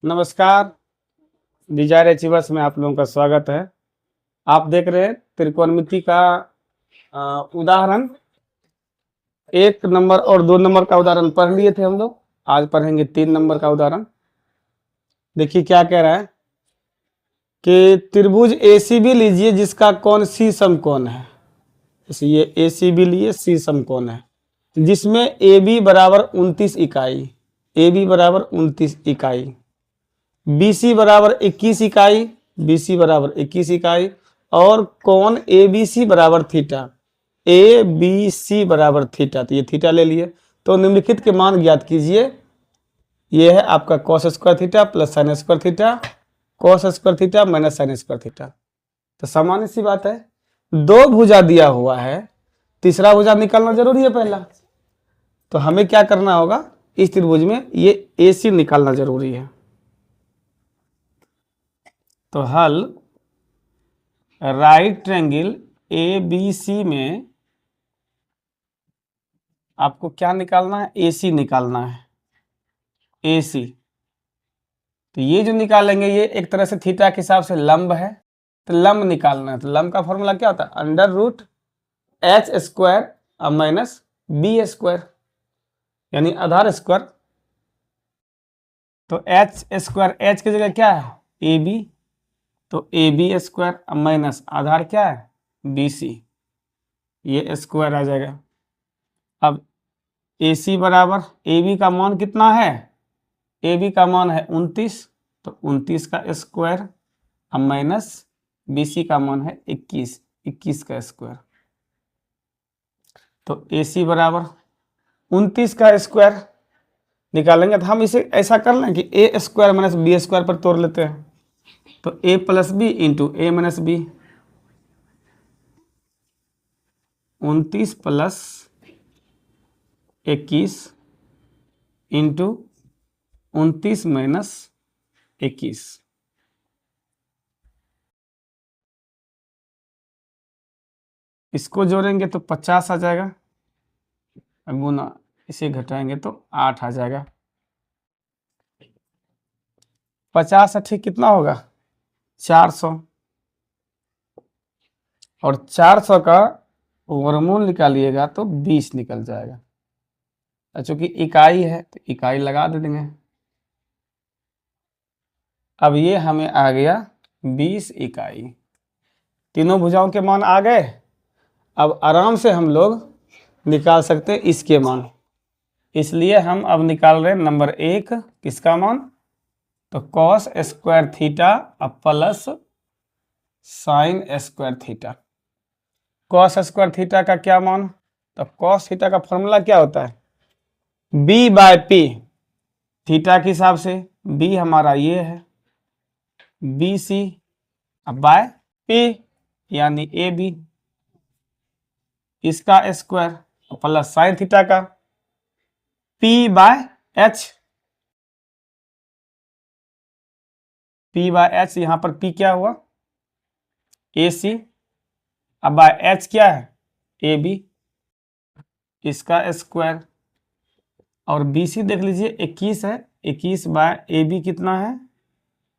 नमस्कार। Dzire achievers में आप लोगों का स्वागत है। आप देख रहे हैं त्रिकोणमिति का उदाहरण। 1 नंबर और 2 नंबर का उदाहरण पढ़ लिए थे हम लोग। आज पढ़ेंगे 3 नंबर का उदाहरण। देखिए क्या कह रहा है कि त्रिभुज एसीबी लीजिए जिसका कोण सी समकोण है। ये एसीबी लिए सी समकोण है जिसमें AB बराबर 29 इकाई, AB बराबर 29 इकाई, BC बराबर 21 इकाई, BC बराबर 21 इकाई और कोण ABC बराबर थीटा, ABC बराबर थीटा। तो ये थीटा ले लिए। तो निम्नलिखित के मान ज्ञात कीजिए। ये है आपका cos square theta plus sine square theta, cos square theta minus sine square theta. तो सामान्य सी बात है, 2 भुजा दिया हुआ है, तीसरा भुजा निकालना जरूरी है पहला। तो हमें क्या करना होगा, इस त्रिभुज में ये AC निकालना जरूरी है। तो हल राइट ट्रायंगल ABC में आपको क्या निकालना है, AC निकालना है, AC। तो ये जो निकालेंगे ये एक तरह से थीटा के हिसाब से लंब है, तो लंब निकालना है। तो लंब का फॉर्मूला क्या होता है, under root H square minus B square, यानी आधार स्क्वायर। तो H स्क्वायर, H की जगह क्या है AB, तो AB स्क्वायर माइनस आधार क्या है BC, ये स्क्वायर आ जाएगा। अब AC बराबर AB का मान कितना है, AB का मान है 29, तो 29 का स्क्वायर माइनस BC का मान है 21, 21 का स्क्वायर। तो AC बराबर 29 का स्क्वायर निकालेंगे। तो हम इसे ऐसा कर लें कि A square minus B square पर तोड़ लेते हैं। तो A plus B into A minus B, 29 plus 21 into 29 minus 21। इसको जोड़ेंगे तो 50 आ जाएगा, गुना इसे घटाएंगे तो 8 आ जाएगा। 50 ठीक कितना होगा 400, और 400 का वर्गमूल निकालिएगा तो 20 निकल जाएगा। चूंकि इकाई है तो इकाई लगा देंगे। अब ये हमें आ गया 20 इकाई। तीनों भुजाओं के मान आ गए। अब आराम से हम लोग निकाल सकते हैं इसके मान, इसलिए हम अब निकाल रहे हैं नंबर 1 किसका मान, तो cos square theta plus sine square theta. cos square theta का क्या मान, तो cos थीटा का फॉर्मूला क्या होता है B/P, थीटा के हिसाब से B हमारा ये है BC बाय P यानी AB, इसका स्क्वायर प्लस साइन थीटा का P/H, P/H यहां पर P क्या हुआ AC, अब बाय H क्या है AB, इसका स्क्वायर, और BC देख लीजिए 21 है, 21 बाय AB कितना है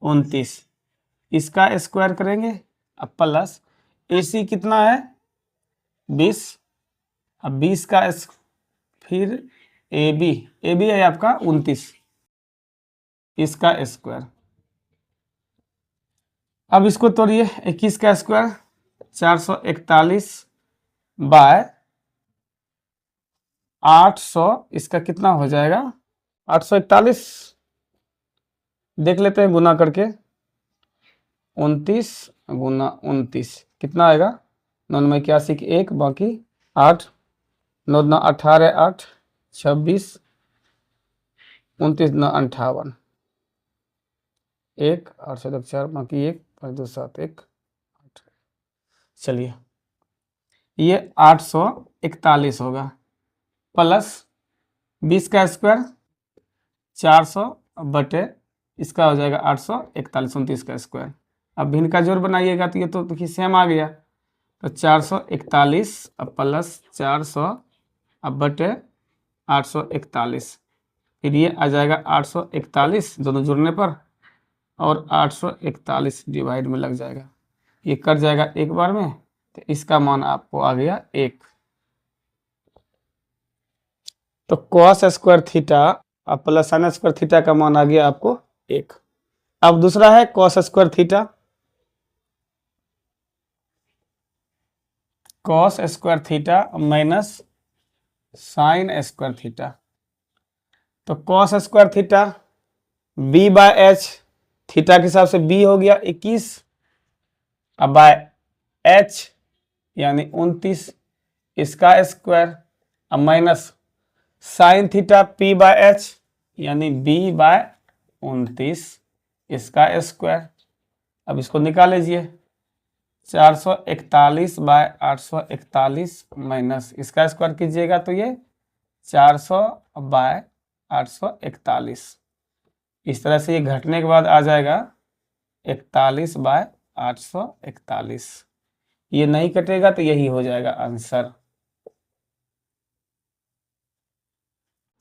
29, इसका स्क्वायर करेंगे अब प्लस AC कितना है 20, अब 20 का फिर AB है आपका 29, इसका स्क्वायर। अब इसको तोड़िए, 21 का स्क्वायर 441 बाय 800, इसका कितना हो जाएगा 841, देख लेते हैं गुना करके, 29 गुना 29 कितना आएगा 981 की 1 बाकी 8, 9 9 18 8 26 29 9 58, 1 8 7 4 बाकी 1 5 2 7 1 8। चलिए ये 841 होगा प्लस 20 का स्क्वायर 400 बटे इसका हो जाएगा 841, 29 का स्क्वायर। अब भिन्न का जोड़ बनाइएगा तो ये तो देखिए सेम आ गया, तो 441 प्लस 400 अब बटे 841, फिर ये आ जाएगा 841 दोनों जुड़ने पर और 841 डिवाइड में लग जाएगा, ये कट जाएगा एक बार में, तो इसका मान आपको आ गया 1। तो कॉस स्क्वायर थीटा और प्लस साइन स्क्वायर थीटा का मान आ गया आपको 1। अब दूसरा है cos square theta, cos square theta minus sine square theta. तो cos square theta B by H, theta के हिसाब से बी हो गया 21, अब बाय एच यानी 29, इसका स्क्वायर, अब minus sine theta P by H यानी बी बाय 29, इसका स्क्वायर। अब इसको निकाल लीजिए, 441 बाय 841 माइनस इसका स्क्वायर कीजिएगा तो ये 400 बाय 841। इस तरह से ये घटने के बाद आ जाएगा 41 बाय 841। ये नहीं कटेगा तो यही हो जाएगा आंसर।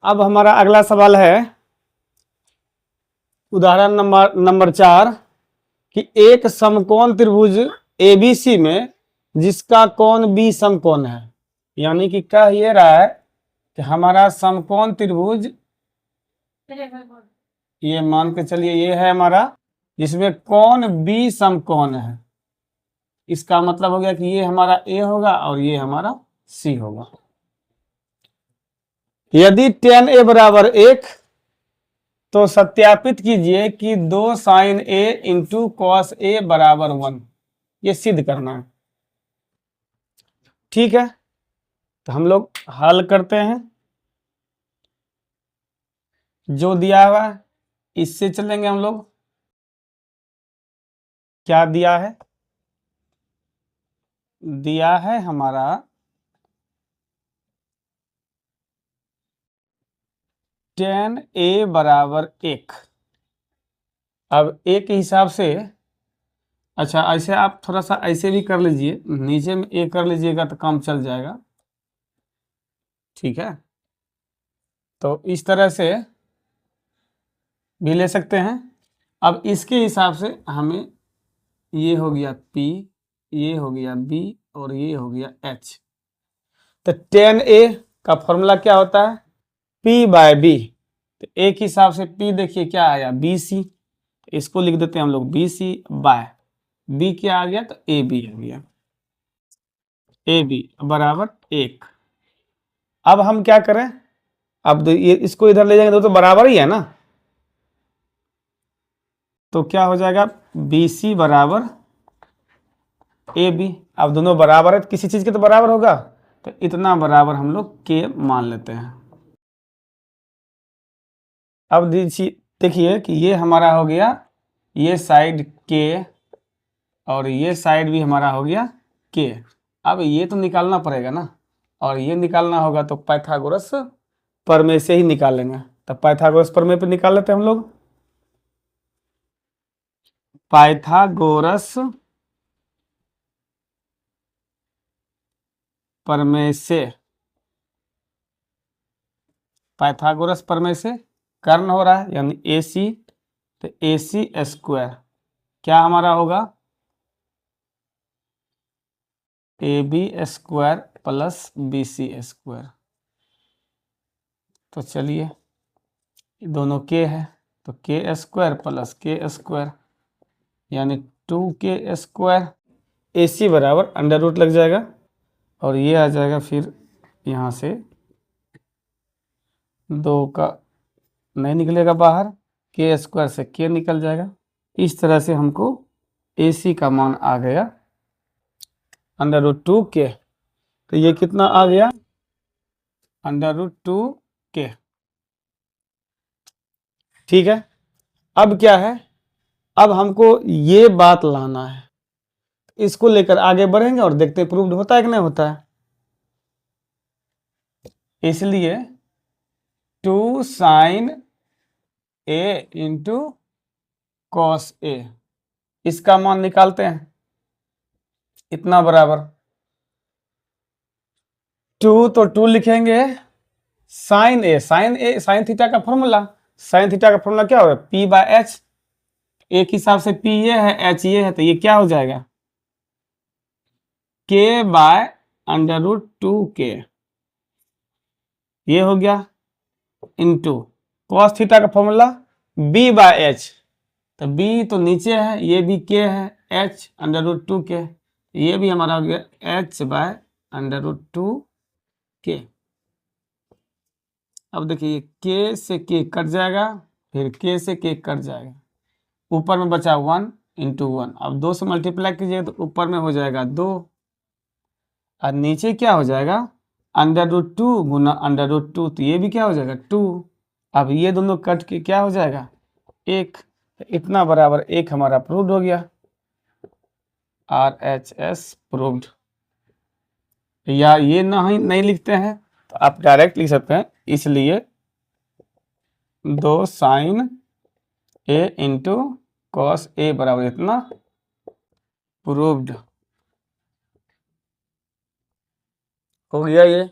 अब हमारा अगला सवाल है उदाहरण नंबर 4 कि एक समकोण त्रिभुज एबीसी में जिसका कोण बी समकोण है, यानी कि कह ये रहा है कि हमारा समकोण त्रिभुज, ये मान के चलिए ये है हमारा, जिसमें कोण बी समकोण है। इसका मतलब हो गया कि ये हमारा ए होगा और ये हमारा सी होगा। यदि tan a बराबर 1 तो सत्यापित कीजिए कि 2 sin a into cos a बराबर 1, ये सिद्ध करना है। ठीक है, तो हम लोग हल करते हैं। जो दिया हुआ है इससे चलेंगे हम लोग। क्या दिया है? दिया है हमारा tan a बराबर 1। अब a के हिसाब से, अच्छा ऐसे आप थोड़ा सा ऐसे भी कर लीजिए, नीचे में a कर लीजिएगा तो काम चल जाएगा। ठीक है, तो इस तरह से भी ले सकते हैं। अब इसके हिसाब से हमें ये हो गया P, ये हो गया B और ये हो गया H। तो tan A का फॉर्मूला क्या होता है? P by B। तो A के हिसाब से P देखिए क्या आया, BC। इसको लिख देते हैं हम लोग BC बाय B, क्या आ गया? तो AB आ गया, AB बराबर 1। अब हम क्या करें? अब ये इसको इधर ले जाएंगे तो बराबर ही है ना, तो क्या हो जाएगा BC बराबर AB। अब दोनों बराबर है, किसी चीज के तो बराबर होगा, तो इतना बराबर हम लोग K मान लेते हैं। अब देखिए कि ये हमारा हो गया ये साइड K और ये साइड भी हमारा हो गया K। अब ये तो निकालना पड़ेगा ना, और ये निकालना होगा तो पाइथागोरस प्रमेय से ही निकालेंगे। तो पाइथागोरस प्रमेय पे निकाल लेते हैं हम लोग। पाइथागोरस प्रमेय से, पाइथागोरस प्रमेय से कर्ण हो रहा है यानी AC, तो AC स्क्वायर क्या हमारा होगा? AB square plus BC square. तो चलिए दोनों K है, तो K square plus K square यानी 2K स्क्वायर। AC बराबर अंडर रूट लग जाएगा और ये आ जाएगा फिर यहाँ से 2 का नहीं निकलेगा बाहर, K स्क्वायर से K निकल जाएगा। इस तरह से हमको AC का मान आ गया अंडर रूट 2K। तो ये कितना आ गया? Under root 2K। ठीक है, अब क्या है? अब हमको ये बात लाना है, इसको लेकर आगे बढ़ेंगे और देखते हैं प्रूव्ड होता है कि नहीं होता है। इसलिए 2 sin A into cos A, इसका मान निकालते हैं। इतना बराबर 2, तो 2 लिखेंगे साइन A, साइन थीटा का फॉर्मूला, साइन थीटा का फॉर्मूला क्या होगा? P by H। एक हिसाब से P ये है, H ये है, तो ये क्या हो जाएगा K by under root 2K, ये हो गया इंटू कॉस थीटा का फॉर्मूला B बाय H, तो B तो नीचे है, ये भी K है, H अंडर रूट 2K, ये भी हमारा हो गया H by under root 2K। अब देखिए K से K कट जाएगा, फिर K से K कट जाएगा, ऊपर में बचा 1 इंटू 1, अब 2 से मल्टीप्लाई कीजिएगा तो ऊपर में हो जाएगा 2 और नीचे क्या हो जाएगा अंडर रूट 2 गुना अंडर रूट 2, तो ये भी क्या हो जाएगा 2। अब ये दोनों कट के क्या हो जाएगा 1, इतना बराबर 1 हमारा प्रूव्ड हो गया, RHS प्रूव्ड। या ये नहीं लिखते हैं तो आप डायरेक्ट लिख सकते हैं, इसलिए 2 sine A into cos A बराबर इतना प्रूव्ड हो गया ये।